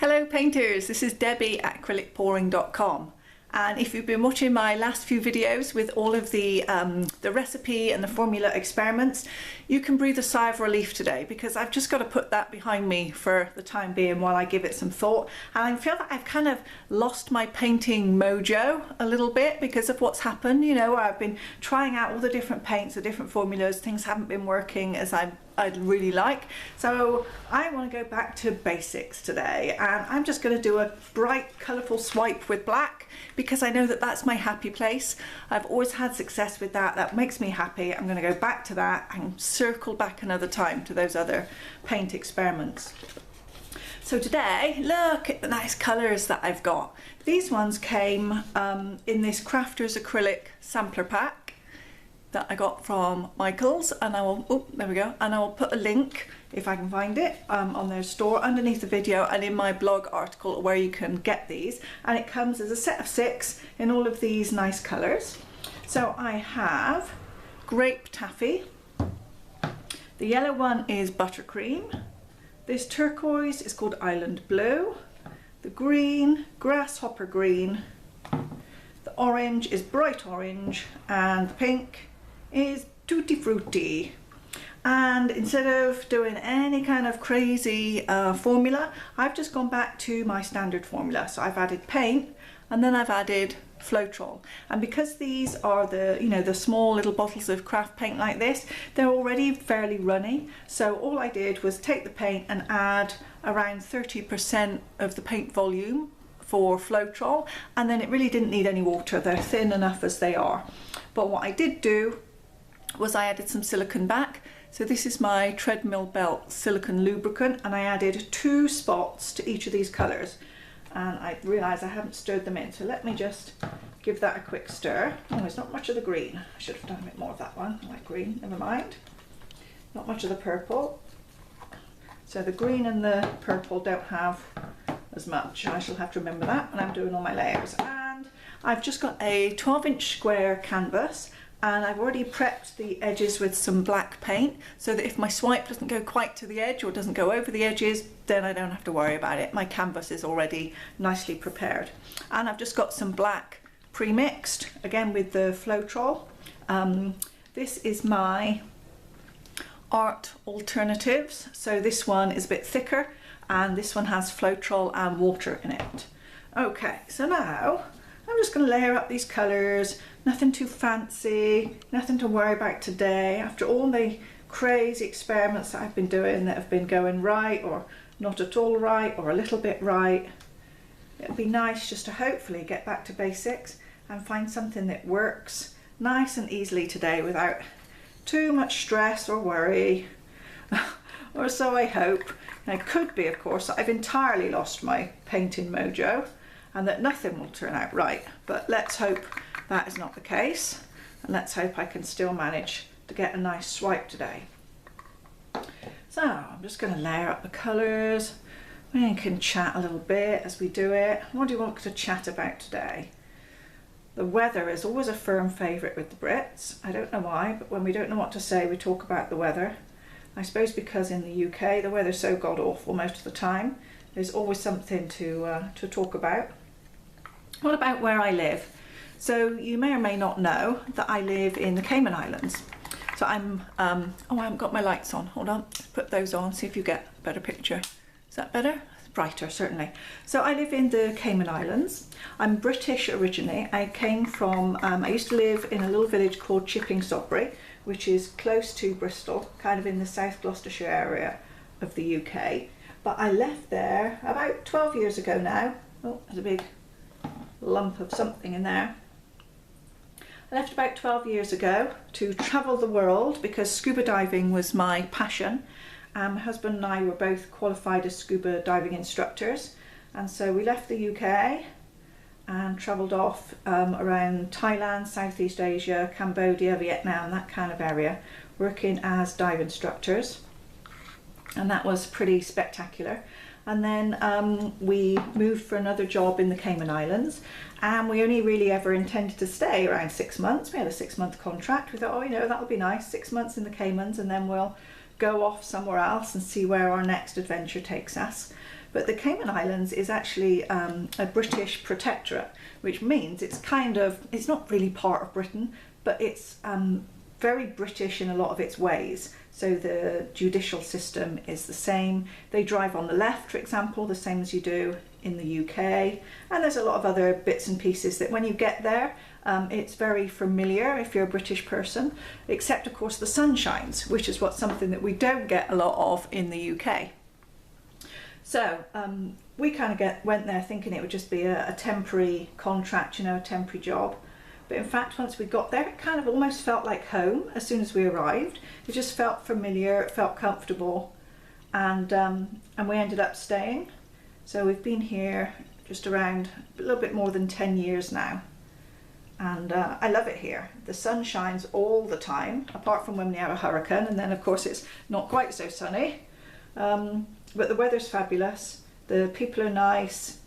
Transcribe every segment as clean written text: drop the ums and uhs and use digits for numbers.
Hello painters, this is Debbie at acrylicpouring.com, and if you've been watching my last few videos with all of the recipe and the formula experiments, you can breathe a sigh of relief today because I've just got to put that behind me for the time being while I give it some thought. And I feel that I've kind of lost my painting mojo a little bit because of what's happened, you know, where I've been trying out all the different paints, the different formulas, things haven't been working as I'd really like. So I want to go back to basics today, and I'm just going to do a bright colourful swipe with black because I know that that's my happy place. I've always had success with that. That makes me happy. I'm going to go back to that and circle back another time to those other paint experiments. So today, look at the nice colours that I've got. These ones came in this Crafters Acrylic sampler pack that I got from Michael's, and I will, oh, there we go, and I will put a link, if I can find it, on their store underneath the video and in my blog article where you can get these. And it comes as a set of 6 in all of these nice colours. So I have Grape Taffy, the yellow one is Buttercream, this turquoise is called Island Blue, the green, Grasshopper Green, the orange is Bright Orange, and the pink is Tutti Frutti. And instead of doing any kind of crazy formula, I've just gone back to my standard formula. So I've added paint and then I've added Floetrol. And because these are the, you know, the small little bottles of craft paint like this, they're already fairly runny. So all I did was take the paint and add around 30% of the paint volume for Floetrol, and then it really didn't need any water. They're thin enough as they are. But what I did do was I added some silicone back. So this is my treadmill belt silicone lubricant, and I added 2 spots to each of these colours. And I realised I haven't stirred them in, so let me just give that a quick stir. Oh, there's not much of the green. I should have done a bit more of that one. I like green, never mind. Not much of the purple. So the green and the purple don't have as much. I shall have to remember that when I'm doing all my layers. And I've just got a 12-inch square canvas, and I've already prepped the edges with some black paint so that if my swipe doesn't go quite to the edge or doesn't go over the edges, then I don't have to worry about it. My canvas is already nicely prepared. And I've just got some black pre-mixed, again with the Floetrol. This is my Art Alternatives. So this one is a bit thicker, and this one has Floetrol and water in it. Okay, so now I'm just going to layer up these colours. Nothing too fancy, nothing to worry about today. After all the crazy experiments that I've been doing that have been going right or not at all right or a little bit right, it'll be nice just to hopefully get back to basics and find something that works nice and easily today without too much stress or worry, or so I hope. Now it could be, of course, that I've entirely lost my painting mojo and that nothing will turn out right, but let's hope that is not the case, and let's hope I can still manage to get a nice swipe today. So I'm just going to layer up the colours. We can chat a little bit as we do it. What do you want to chat about today? The weather is always a firm favourite with the Brits. I don't know why, but when we don't know what to say, we talk about the weather. I suppose because in the UK the weather's so god awful most of the time. There's always something to talk about. What about where I live? So you may or may not know that I live in the Cayman Islands. So I'm, oh, I haven't got my lights on. Hold on, put those on, see if you get a better picture. Is that better? It's brighter, certainly. So I live in the Cayman Islands. I'm British originally. I came from, I used to live in a little village called Chipping Sodbury, which is close to Bristol, kind of in the South Gloucestershire area of the UK. But I left there about 12 years ago now. Oh, there's a big lump of something in there. I left about 12 years ago to travel the world because scuba diving was my passion. My husband and I were both qualified as scuba diving instructors, and so we left the UK and travelled off around Thailand, Southeast Asia, Cambodia, Vietnam, that kind of area, working as dive instructors, and that was pretty spectacular. And then we moved for another job in the Cayman Islands, and we only really ever intended to stay around 6 months. We had a 6-month contract. We thought, oh, you know, that'll be nice, 6 months in the Caymans, and then we'll go off somewhere else and see where our next adventure takes us. But the Cayman Islands is actually a British protectorate, which means it's not really part of Britain, but it's very British in a lot of its ways. So the judicial system is the same. They drive on the left, for example, the same as you do in the UK. And there's a lot of other bits and pieces that when you get there, it's very familiar if you're a British person, except of course the sun shines, which is something that we don't get a lot of in the UK. So we kind of went there thinking it would just be a temporary contract, you know, a temporary job. But in fact, once we got there, it kind of almost felt like home as soon as we arrived. It just felt familiar, it felt comfortable, and we ended up staying. So we've been here just around a little bit more than 10 years now. And I love it here. The sun shines all the time, apart from when we have a hurricane, and then of course it's not quite so sunny. But the weather's fabulous, the people are nice.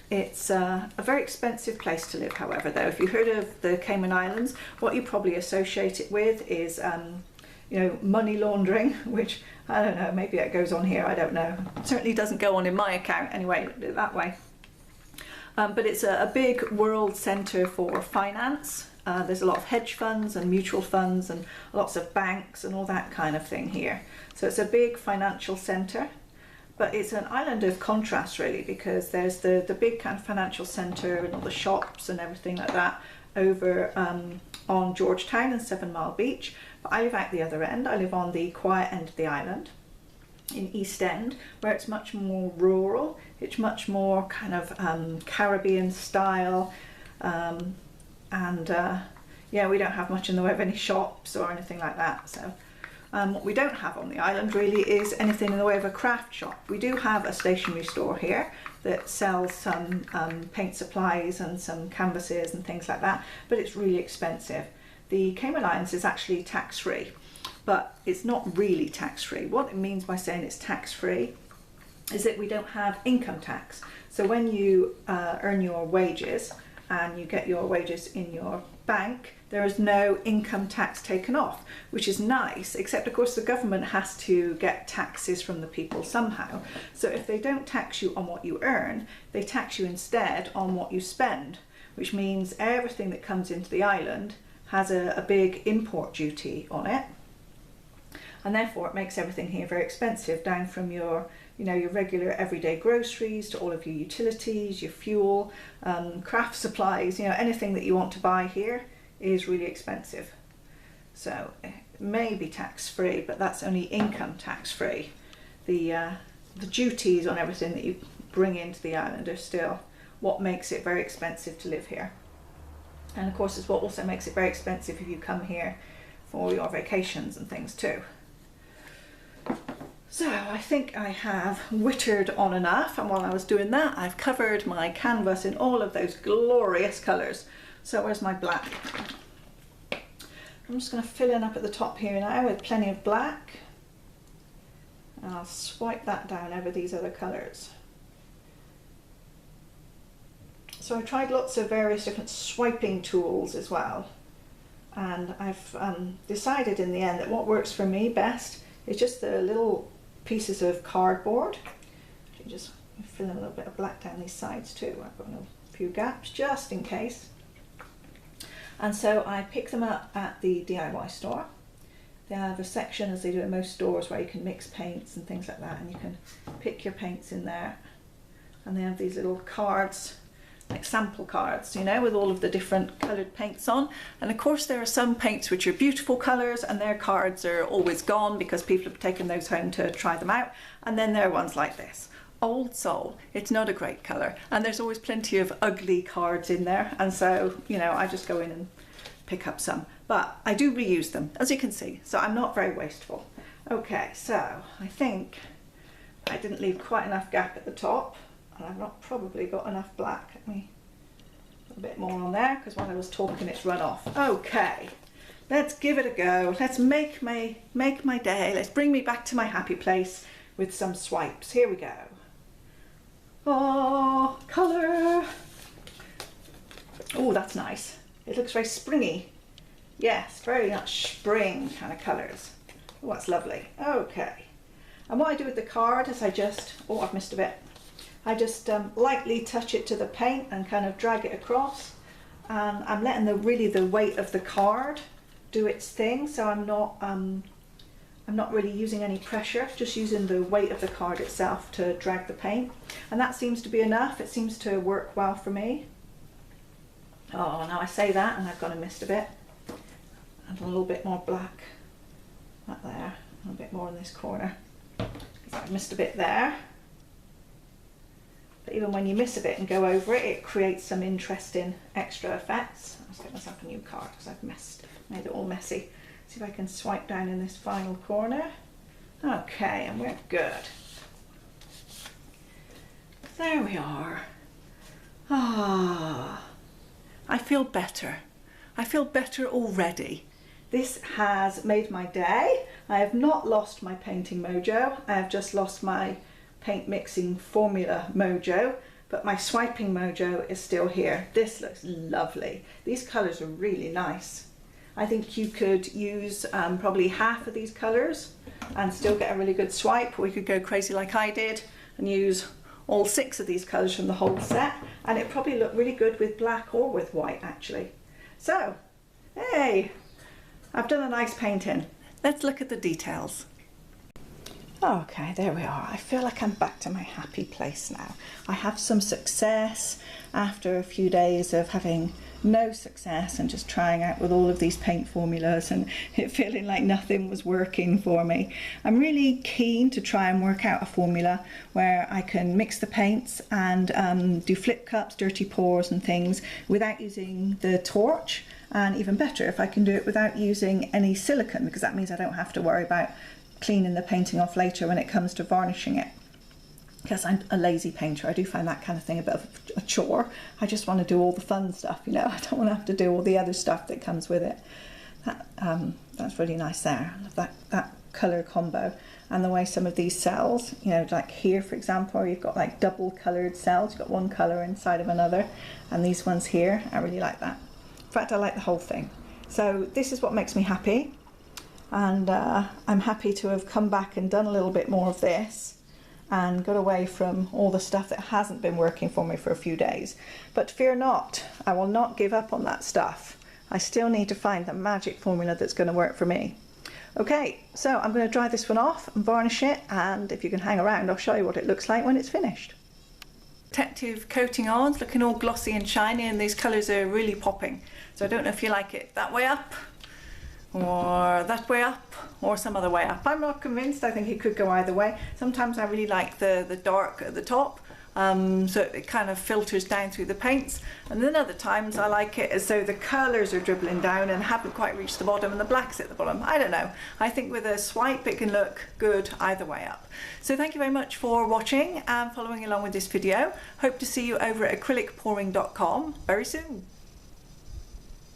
It's a very expensive place to live, however, though. If you've heard of the Cayman Islands, what you probably associate it with is, you know, money laundering, which, I don't know, maybe it goes on here, I don't know. It certainly doesn't go on in my account anyway, that way. But it's a big world centre for finance. There's a lot of hedge funds and mutual funds and lots of banks and all that kind of thing here. So it's a big financial centre. But it's an island of contrast, really, because there's the big kind of financial centre and all the shops and everything like that over on Georgetown and 7 Mile Beach. But I live out the other end. I live on the quiet end of the island in East End, where it's much more rural. It's much more kind of Caribbean style. Yeah, we don't have much in the way of any shops or anything like that. So. What we don't have on the island really is anything in the way of a craft shop. We do have a stationery store here that sells some paint supplies and some canvases and things like that, but it's really expensive. The Cayman Islands is actually tax-free, but it's not really tax-free. What it means by saying it's tax-free is that we don't have income tax. So when you earn your wages and you get your wages in your bank, there is no income tax taken off, which is nice, except of course the government has to get taxes from the people somehow. So if they don't tax you on what you earn, they tax you instead on what you spend, which means everything that comes into the island has a big import duty on it. And therefore it makes everything here very expensive, down from your, you know, your regular everyday groceries to all of your utilities, your fuel, craft supplies, you know, anything that you want to buy here is really expensive. So it may be tax-free, but that's only income tax-free. The duties on everything that you bring into the island are still what makes it very expensive to live here. And of course it's what also makes it very expensive if you come here for your vacations and things too. So I think I have wittered on enough, and while I was doing that I've covered my canvas in all of those glorious colours. So where's my black? I'm just going to fill in up at the top here now with plenty of black. And I'll swipe that down over these other colours. So I tried lots of various different swiping tools as well. And I've decided in the end that what works for me best is just the little pieces of cardboard. You just fill in a little bit of black down these sides too. I've got a few gaps just in case. And so I pick them up at the DIY store. They have a section, as they do in most stores, where you can mix paints and things like that, and you can pick your paints in there. And they have these little cards, like sample cards, you know, with all of the different coloured paints on. And of course there are some paints which are beautiful colours and their cards are always gone because people have taken those home to try them out. And then there are ones like this. Old Soul, it's not a great colour, and there's always plenty of ugly cards in there, and so, you know, I just go in and pick up some, but I do reuse them, as you can see, so I'm not very wasteful. Okay, so I think I didn't leave quite enough gap at the top, and I've not probably got enough black. Let me put a bit more on there, because while I was talking it's run off. Okay, let's give it a go. Let's make my day. Let's bring me back to my happy place with some swipes. Here we go. Oh, colour. Oh, that's nice. It looks very springy. Yes, very much spring kind of colours. Oh, that's lovely. Okay. And what I do with the card is I just, oh, I've missed a bit. I just lightly touch it to the paint and kind of drag it across. And I'm letting the weight of the card do its thing, so I'm not really using any pressure, just using the weight of the card itself to drag the paint. And that seems to be enough. It seems to work well for me. Oh, now I say that and I've gone and missed a bit. And a little bit more black, right there, and a bit more in this corner. I've missed a bit there. But even when you miss a bit and go over it, it creates some interesting extra effects. Let's get myself a new card because I've made it all messy. See if I can swipe down in this final corner. Okay, and we're good. There we are. Ah, I feel better. I feel better already. This has made my day. I have not lost my painting mojo. I have just lost my paint mixing formula mojo, but my swiping mojo is still here. This looks lovely. These colours are really nice. I think you could use probably half of these colours and still get a really good swipe, or you could go crazy like I did and use all 6 of these colours from the whole set, and it probably look really good with black or with white actually. So, hey, I've done a nice painting. Let's look at the details. Okay, there we are. I feel like I'm back to my happy place now. I have some success after a few days of having no success and just trying out with all of these paint formulas and it feeling like nothing was working for me. I'm really keen to try and work out a formula where I can mix the paints and do flip cups, dirty pours and things without using the torch, and even better if I can do it without using any silicone, because that means I don't have to worry about cleaning the painting off later when it comes to varnishing it. Because I'm a lazy painter, I do find that kind of thing a bit of a chore. I just want to do all the fun stuff, you know. I don't want to have to do all the other stuff that comes with it. That's really nice there. I love that colour combo. And the way some of these cells, you know, like here for example, you've got like double coloured cells. You've got one colour inside of another. And these ones here, I really like that. In fact, I like the whole thing. So this is what makes me happy. And I'm happy to have come back and done a little bit more of this and got away from all the stuff that hasn't been working for me for a few days. But fear not, I will not give up on that stuff. I still need to find the magic formula that's going to work for me. Okay, so I'm going to dry this one off and varnish it, and if you can hang around I'll show you what it looks like when it's finished. Protective coating on, it's looking all glossy and shiny, and these colours are really popping. So I don't know if you like it that way up, or that way up, or some other way up. I'm not convinced. I think it could go either way. Sometimes I really like the dark at the top, so it kind of filters down through the paints, and then other times I like it as though the colours are dribbling down and haven't quite reached the bottom and the black's at the bottom. I don't know. I think with a swipe it can look good either way up. So thank you very much for watching and following along with this video. Hope to see you over at acrylicpouring.com very soon.